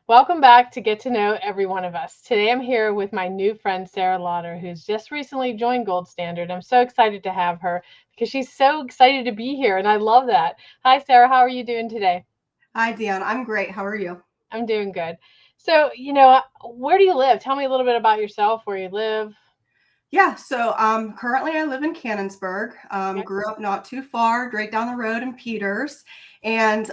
Welcome back to Get to Know Every One of Us. Today I'm here with my new friend, Sarah Lauter, who's just recently joined Gold Standard. I'm so excited to have her because she's so excited to be here, and I love that. Hi, Sarah. How are you doing today? Hi, Dion. I'm great. How are you? I'm doing good. So, where do you live? Tell me a little bit about yourself, where you live. Currently I live in Canonsburg. Okay. Grew up not too far, right down the road in Peters, and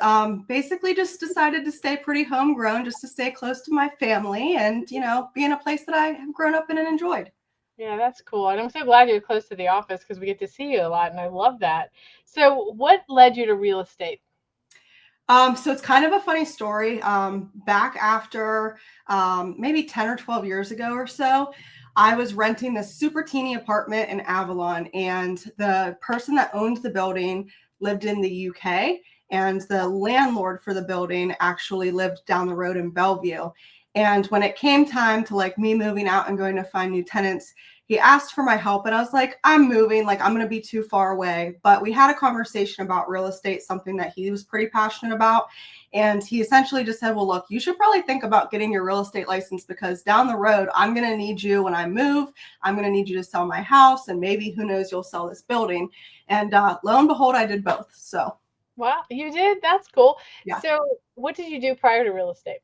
basically just decided to stay pretty homegrown, just to stay close to my family and, be in a place that I have grown up in and enjoyed. Yeah, that's cool. And I'm so glad you're close to the office because we get to see you a lot, and I love that. So, what led you to real estate? So it's kind of a funny story. Back after maybe 10 or 12 years ago or so, I was renting this super teeny apartment in Avalon, and the person that owned the building lived in the UK, and the landlord for the building actually lived down the road in Bellevue. And when it came time to like me moving out and going to find new tenants, he asked for my help, and I was like, I'm moving, like I'm going to be too far away. But we had a conversation about real estate, something that he was pretty passionate about. And he essentially just said, well, look, you should probably think about getting your real estate license, because down the road, I'm going to need you when I move. I'm going to need you to sell my house, and maybe, who knows, you'll sell this building. And lo and behold, I did both. So Wow, you did? That's cool. yeah. So, what did you do prior to real estate?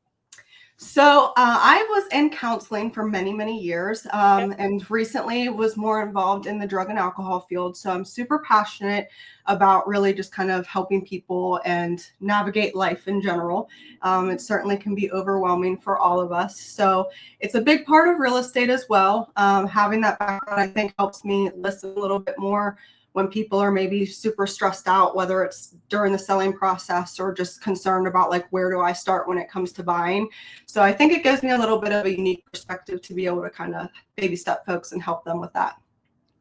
I was in counseling for many, many years, Okay. and recently was more involved in the drug and alcohol field. So I'm super passionate about really just kind of helping people and navigate life in general. It certainly can be overwhelming for all of us. So it's a big part of real estate as well. Having that background, I think, helps me listen a little bit more when people are maybe super stressed out, whether it's during the selling process or just concerned about like, where do I start when it comes to buying. So I think it gives me a little bit of a unique perspective to be able to kind of baby step folks and help them with that.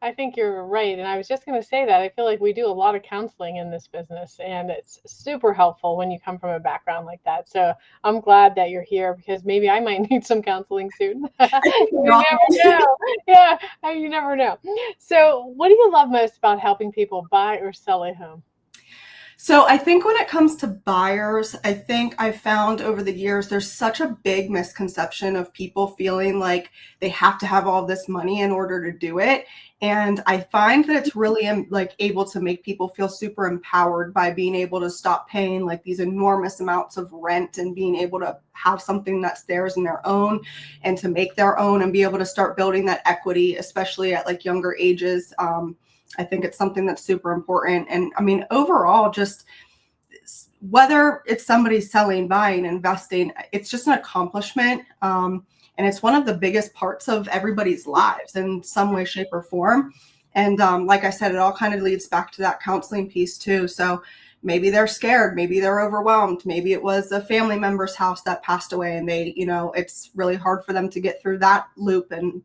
I think you're right. And I was just going to say that I feel like we do a lot of counseling in this business, and it's super helpful when you come from a background like that. So I'm glad that you're here because maybe I might need some counseling soon. You never know. Yeah, you never know. So, what do you love most about helping people buy or sell a home? So I think when it comes to buyers, I think I found over the years there's such a big misconception of people feeling like they have to have all this money in order to do it. And I find that it's really like able to make people feel super empowered by being able to stop paying like these enormous amounts of rent and being able to have something that's theirs and their own, and to make their own and be able to start building that equity, especially at like younger ages. I think it's something that's super important. And I mean, overall, just whether it's somebody selling, buying, investing, it's just an accomplishment. And it's one of the biggest parts of everybody's lives in some way, shape, or form. And like I said, it all kind of leads back to that counseling piece too. So maybe they're scared, maybe they're overwhelmed, maybe it was a family member's house that passed away, and they, it's really hard for them to get through that loop, and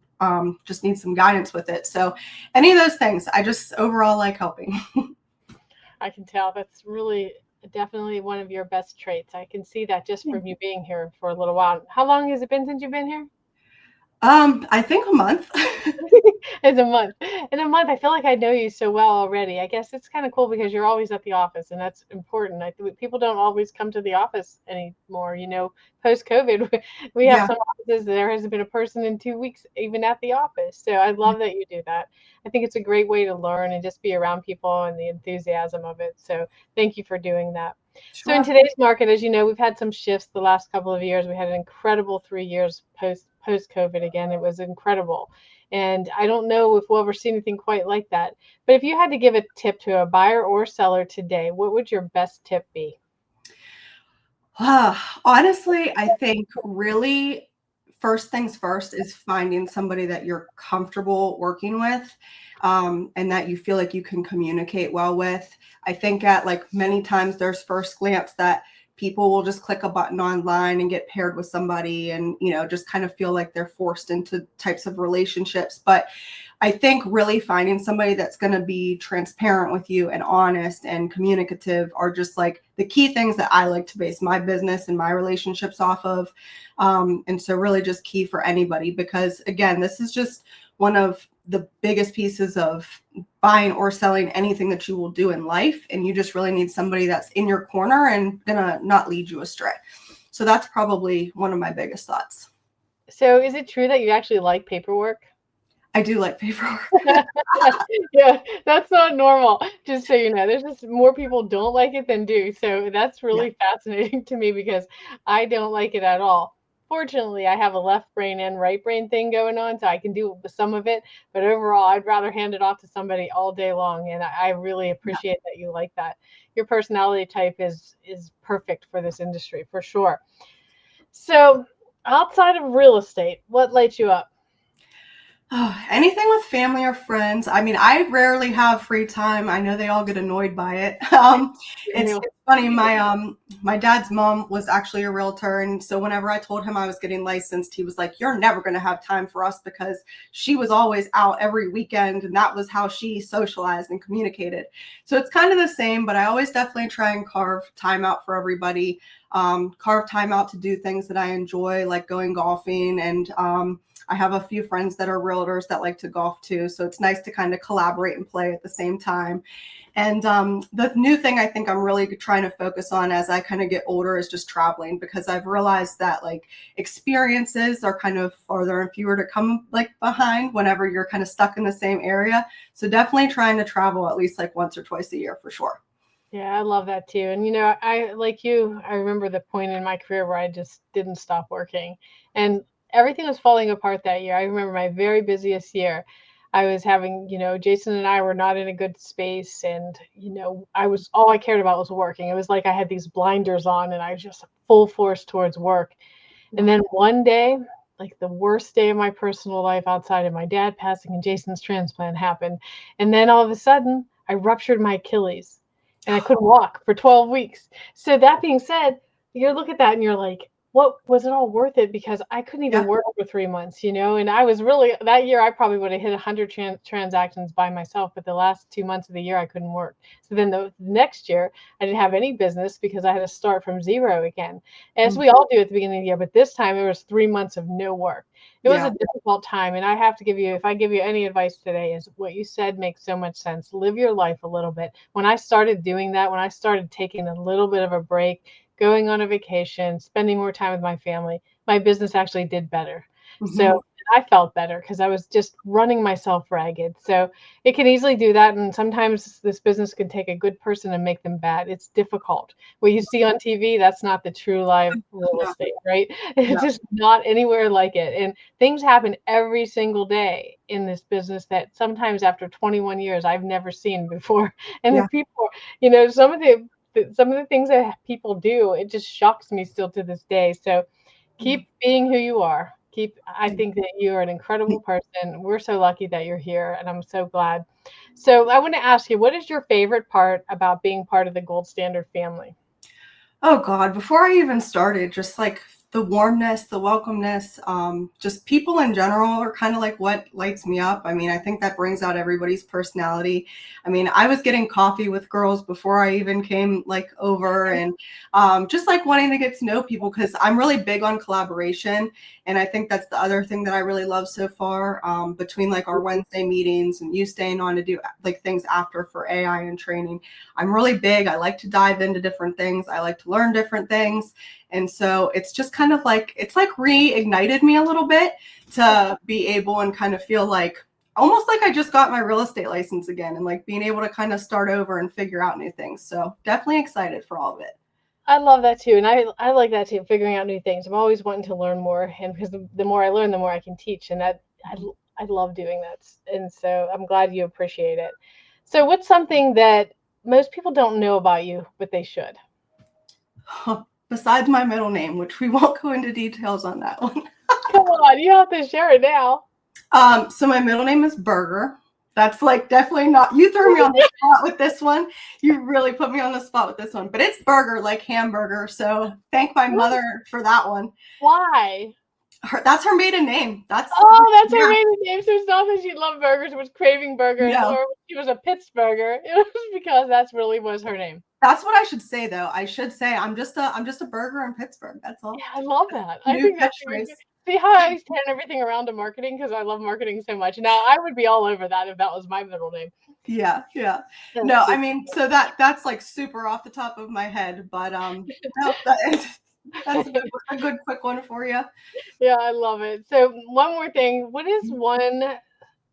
just need some guidance with it. So any of those things, I just overall like helping. I can tell that's really definitely one of your best traits. I can see that just from you being here for a little while. How long has it been since you've been here? I think a month. It's a month. In a month, I feel like I know you so well already. I guess it's kind of cool because you're always at the office, and that's important. I think people don't always come to the office anymore. Post COVID, we have Yeah. some offices there hasn't been a person in 2 weeks even at the office. So I love that you do that. I think it's a great way to learn and just be around people and the enthusiasm of it. So thank you for doing that. So in Sure. today's market, as you know, we've had some shifts the last couple of years. We had an incredible 3 years post COVID again. It was incredible. And I don't know if we'll ever see anything quite like that. But if you had to give a tip to a buyer or seller today, what would your best tip be? Honestly, I think really first things first is finding somebody that you're comfortable working with, and that you feel like you can communicate well with. I think at like many times there's first glance that people will just click a button online and get paired with somebody, and just kind of feel like they're forced into types of relationships. But I think really finding somebody that's going to be transparent with you and honest and communicative are just like the key things that I like to base my business and my relationships off of. And so really just key for anybody, because again, this is just one of the biggest pieces of buying or selling anything that you will do in life. And you just really need somebody that's in your corner and gonna not lead you astray. So that's probably one of my biggest thoughts. So is it true that you actually like paperwork? I do like paperwork. Yeah, that's not normal. Just so you know, there's just more people don't like it than do. So that's Yeah. really fascinating to me because I don't like it at all. Fortunately, I have a left brain and right brain thing going on, so I can do some of it. But overall, I'd rather hand it off to somebody all day long. And I really Yeah. appreciate that you like that. Your personality type is perfect for this industry for sure. So outside of real estate, what lights you up? Oh, anything with family or friends. I mean, I rarely have free time. I know they all get annoyed by it. It's funny. My dad's mom was actually a realtor, and so whenever I told him I was getting licensed, he was like, "You're never going to have time for us," because she was always out every weekend, and that was how she socialized and communicated. So it's kind of the same, but I always definitely try and carve time out for everybody. Carve time out to do things that I enjoy, like going golfing, and I have a few friends that are realtors that like to golf too. So it's nice to kind of collaborate and play at the same time. And the new thing I think I'm really trying to focus on as I kind of get older is just traveling, because I've realized that like experiences are kind of farther and fewer to come like behind whenever you're kind of stuck in the same area. So definitely trying to travel at least like once or twice a year for sure. Yeah, I love that too. And I like you, I remember the point in my career where I just didn't stop working. And everything was falling apart that year. I remember my very busiest year. I was having, Jason and I were not in a good space and, I was all I cared about was working. It was like I had these blinders on and I was just full force towards work. And Yeah. then one day, like the worst day of my personal life outside of my dad passing and Jason's transplant happened. And then all of a sudden, I ruptured my Achilles and I couldn't walk for 12 weeks. So that being said, you look at that and you're like, what was it all worth it? Because I couldn't even Yeah. work for 3 months, and I was really that year I probably would have hit 100 transactions by myself, but the last 2 months of the year I couldn't work. So then the next year I didn't have any business because I had to start from zero again, as Mm. we all do at the beginning of the year. But this time it was 3 months of no work. It was Yeah. a difficult time, and I have to give you, if I give you any advice today, is what you said makes so much sense. Live your life a little bit. When I started doing that, when I started taking a little bit of a break, going on a vacation, spending more time with my family, my business actually did better. Mhm. So I felt better because I was just running myself ragged. So it can easily do that. And sometimes this business can take a good person and make them bad. It's difficult. What you see on TV, that's not the true live real No, estate, right? It's no. just not anywhere like it. And things happen every single day in this business that sometimes after 21 years I've never seen before. And the Yeah. people, some of the things that people do, it just shocks me still to this day. So Yeah. keep being who you are. I think that you're an incredible person. We're so lucky that you're here, and I'm so glad. So I want to ask you, what is your favorite part about being part of the Gold Standard family? Oh God, before I even started, just like the warmness, the welcomeness, just people in general are kind of like what lights me up. I mean, I think that brings out everybody's personality. I mean, I was getting coffee with girls before I even came like over, and just like wanting to get to know people, because I'm really big on collaboration. And I think that's the other thing that I really love so far, between like our Wednesday meetings and you staying on to do like things after for AI and training. I'm really big. I like to dive into different things. I like to learn different things. And so it's just kind of like, it's like reignited me a little bit to be able and kind of feel like almost like I just got my real estate license again, and like being able to kind of start over and figure out new things. So definitely excited for all of it. I love that too, and I like that too. Figuring out new things. I'm always wanting to learn more, and because the more I learn, the more I can teach, and that I love doing that. And so I'm glad you appreciate it. So what's something that most people don't know about you, but they should? Besides my middle name, which we won't go into details on that one. Come on, you have to share it now. So my middle name is Burger. That's like definitely not, you threw me on the spot with this one. You really put me on the spot with this one, but it's burger, like hamburger. So thank my mother for that one. Why? That's her maiden name. Oh, that's her Yeah, maiden name. So it's not that she loved burgers, was craving burgers, no, or she was a Pittsburgher. It was because that's really was her name. that's what I should say though. I should say I'm just a burger in Pittsburgh. That's all. Yeah, I love that. I New think that's catchphrase. see how I turn everything around to marketing because I love marketing so much. Now I would be all over that if that was my middle name. Yeah, yeah. That's No, I super. mean, so that's like super off the top of my head, but no, That's a good quick one for you. Yeah, I love it. So one more thing. What is one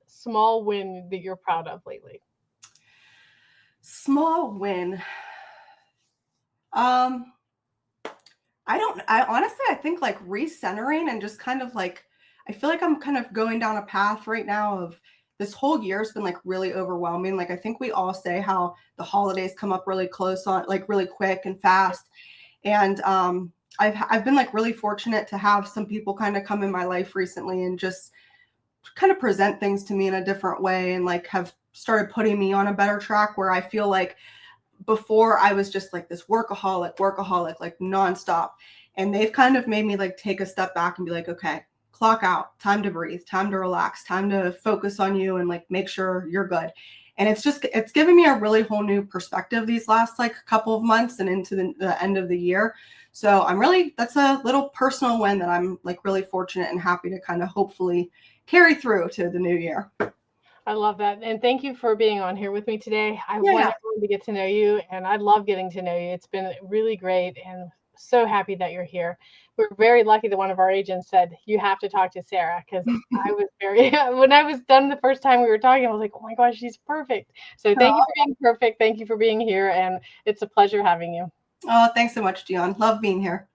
small win that you're proud of lately? Small win. Um, I honestly, I think like recentering and just kind of like, I feel like I'm kind of going down a path right now of this whole year has been like really overwhelming. Like, I think we all say how the holidays come up really close on, like really quick and fast. And I've been like really fortunate to have some people kind of come in my life recently and just kind of present things to me in a different way and like have started putting me on a better track where I feel like before I was just like this workaholic, like nonstop. And they've kind of made me like take a step back and be like, okay, clock out, time to breathe, time to relax, time to focus on you and like make sure you're good. And it's given me a really whole new perspective these last like couple of months and into the end of the year. So that's a little personal win that I'm like really fortunate and happy to kind of hopefully carry through to the new year. I love that. And thank you for being on here with me today. I Yeah, want yeah. everyone to get to know you, and I love getting to know you. It's been really great, and so happy that you're here. We're very lucky that one of our agents said, you have to talk to Sarah, because I was very, when I was done the first time we were talking, I was like, oh my gosh, she's perfect. So thank you for being perfect. Thank you for being here, and it's a pleasure having you. Oh, thanks so much, Dion. Love being here.